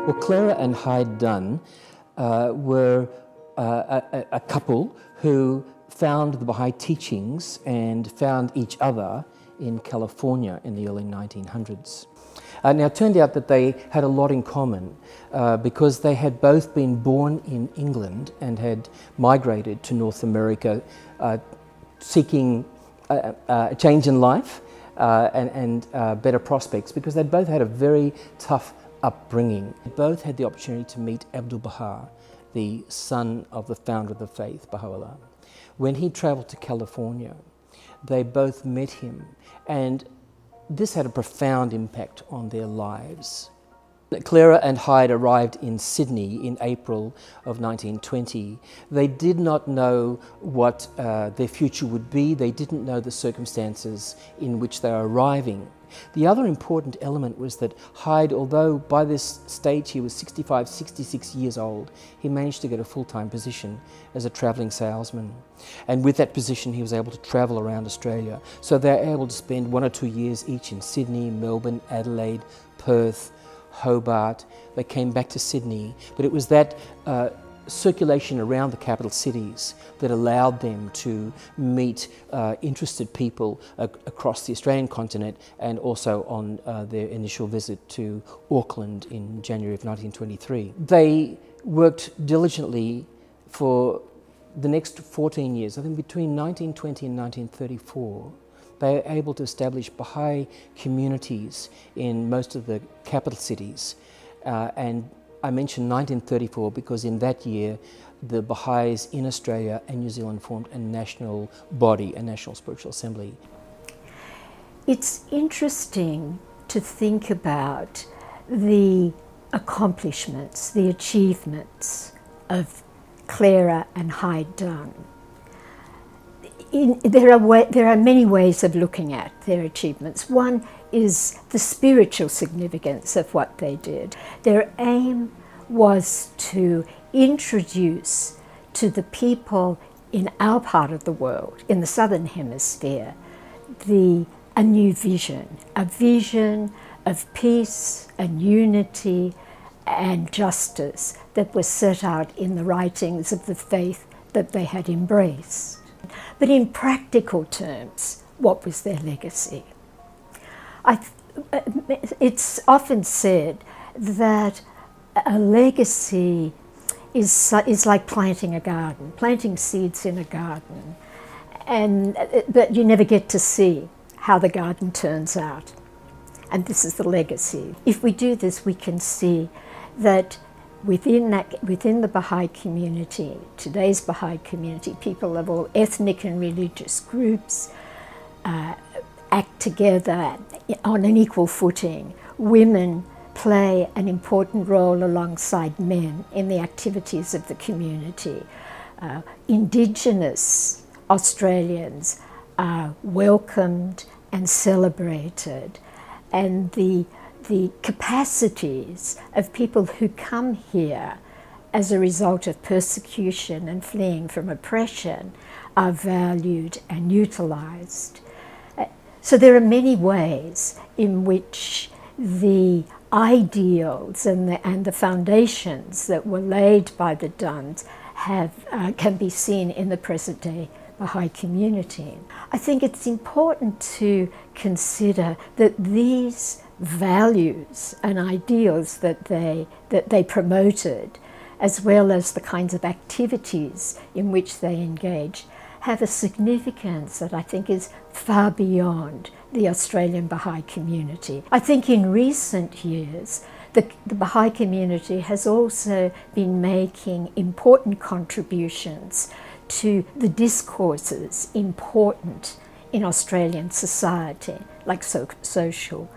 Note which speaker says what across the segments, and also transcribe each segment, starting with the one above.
Speaker 1: Well, Clara and Hyde Dunn were a couple who found the Baha'i teachings and found each other in California in the early 1900s. Now, it turned out that they had a lot in common because they had both been born in England and had migrated to North America seeking a change in life and better prospects, because they'd both had a very tough upbringing. They both had the opportunity to meet Abdu'l-Baha, the son of the founder of the faith, Baha'u'llah. When he travelled to California, they both met him, and this had a profound impact on their lives. Clara and Hyde arrived in Sydney in April of 1920. They did not know what their future would be. They didn't know the circumstances in which they were arriving. The other important element was that Hyde, although by this stage he was 65, 66 years old, he managed to get a full-time position as a travelling salesman. And with that position he was able to travel around Australia. So they were able to spend 1 or 2 years each in Sydney, Melbourne, Adelaide, Perth, Hobart. They came back to Sydney, but it was that circulation around the capital cities that allowed them to meet interested people across the Australian continent, and also on their initial visit to Auckland in January of 1923. They worked diligently for the next 14 years. I think between 1920 and 1934, they were able to establish Baha'i communities in most of the capital cities. And I mentioned 1934 because in that year the Baha'is in Australia and New Zealand formed a national body, a national spiritual assembly.
Speaker 2: It's interesting to think about the accomplishments, the achievements of Clara and Hyde Dunn. There are many ways of looking at their achievements. One is the spiritual significance of what they did. Their aim was to introduce to the people in our part of the world, in the Southern Hemisphere, a new vision, a vision of peace and unity and justice that was set out in the writings of the faith that they had embraced. But in practical terms, what was their legacy? It's often said that a legacy is like planting a garden, planting seeds in a garden, but you never get to see how the garden turns out. And this is the legacy. If we do this, we can see that within the Baha'i community, today's Baha'i community, people of all ethnic and religious groups act together on an equal footing. Women play an important role alongside men in the activities of the community. Indigenous Australians are welcomed and celebrated, and the capacities of people who come here as a result of persecution and fleeing from oppression are valued and utilised. So there are many ways in which the ideals and the foundations that were laid by the Dunns can be seen in the present-day Baha'i community. I think it's important to consider that these values and ideals that they promoted, as well as the kinds of activities in which they engaged, have a significance that I think is far beyond the Australian Baha'i community. I think in recent years, the Baha'i community has also been making important contributions to the discourses important in Australian society, like social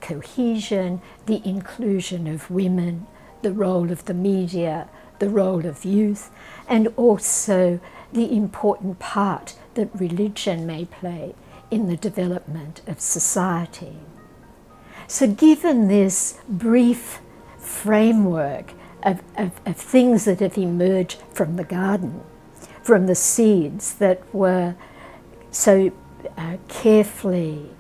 Speaker 2: cohesion, the inclusion of women, the role of the media, the role of youth, and also the important part that religion may play in the development of society. So given this brief framework of things that have emerged from the garden, from the seeds that were so carefully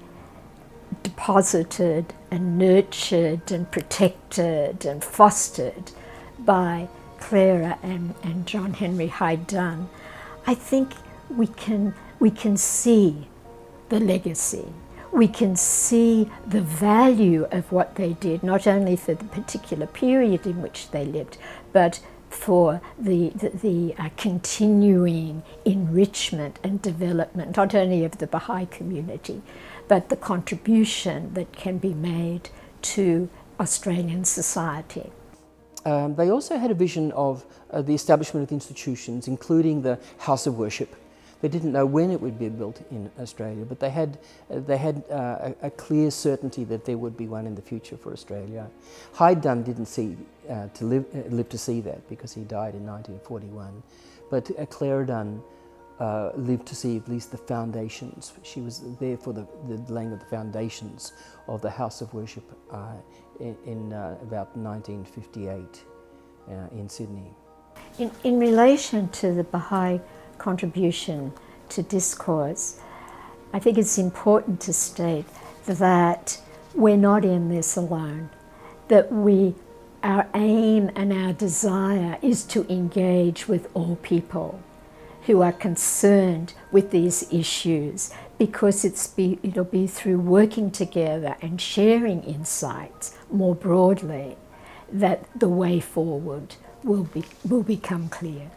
Speaker 2: deposited and nurtured and protected and fostered by Clara and John Henry Hyde Dunn, I think we can see the legacy. We can see the value of what they did, not only for the particular period in which they lived, but for the continuing enrichment and development, not only of the Baha'i community, but the contribution that can be made to Australian society.
Speaker 1: They also had a vision of the establishment of institutions, including the House of Worship. They didn't know when it would be built in Australia, but they had a clear certainty that there would be one in the future for Australia. Hyde Dunn didn't live to see that because he died in 1941, but Clara Dunn lived to see at least the foundations. She was there for the laying of the foundations of the House of Worship in about 1958 in Sydney.
Speaker 2: In relation to the Baha'i contribution to discourse, I think it's important to state that we're not in this alone, that our aim and our desire is to engage with all people who are concerned with these issues, because it'll be through working together and sharing insights more broadly that the way forward will become clear.